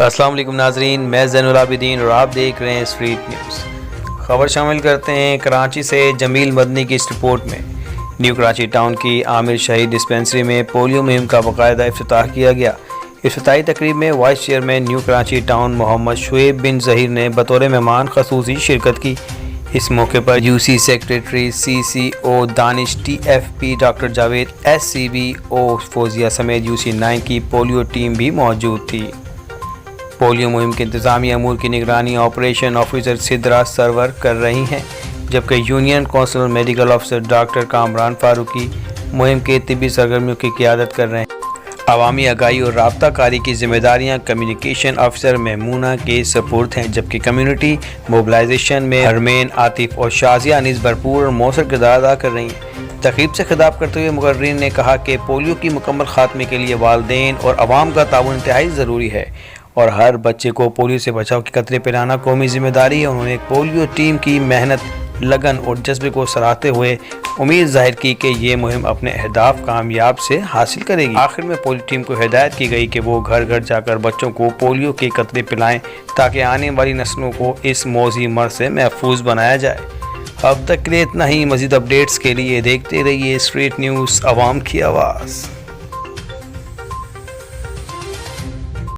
السلام علیکم ناظرین، میں زین العابدین اور آپ دیکھ رہے ہیں اسٹریٹ نیوز۔ خبر شامل کرتے ہیں کراچی سے جمیل مدنی کی اس رپورٹ میں۔ نیو کراچی ٹاؤن کی عامر شہید ڈسپنسری میں پولیو مہم کا باقاعدہ افتتاح کیا گیا۔ افتتاحی تقریب میں vice chairman new Karachi town Muhammad Shoaib bin Zaheer نے بطور مہمان خصوصی شرکت کی۔ اس موقع پر U C secretary C C O Danish, T F P doctor Javed, S C B O Fauzia سمیت یو سی 9 کی پولیو ٹیم بھی موجود تھی۔ پولیو مہم کے انتظامی امور کی نگرانی آپریشن آفیسر سدرا سرور کر رہی ہیں، جبکہ union council medical officer doctor Kamran Farooqi مہم کے طبی سرگرمیوں کی قیادت کر رہے ہیں۔ عوامی آگاہی اور رابطہ کاری کی ذمہ داریاں کمیونیکیشن آفیسر میمونہ کے سپرد ہیں، جبکہ کمیونٹی موبلائزیشن میں حرمین، عاطف اور شازیہ نیز بھرپور اور مؤثر کردار ادا کر رہی ہیں۔ تقریب سے خطاب کرتے ہوئے مقررین نے کہا کہ پولیو کی مکمل خاتمے کے لیے والدین اور عوام کا تعاون انتہائی ضروری ہے اور ہر بچے کو پولیو سے بچاؤ کے قطرے پلانا قومی ذمہ داری ہے۔ انہوں نے پولیو ٹیم کی محنت، لگن اور جذبے کو سراہتے ہوئے امید ظاہر کی کہ یہ مہم اپنے اہداف کامیاب سے حاصل کرے گی۔ آخر میں پولیو ٹیم کو ہدایت کی گئی کہ وہ گھر گھر جا کر بچوں کو پولیو کے قطرے پلائیں تاکہ آنے والی نسلوں کو اس موذی مرض سے محفوظ بنایا جائے۔ اب تک کے لیے اتنا ہی۔ مزید اپڈیٹس کے لیے دیکھتے رہیے اسٹریٹ نیوز، عوام کی آواز۔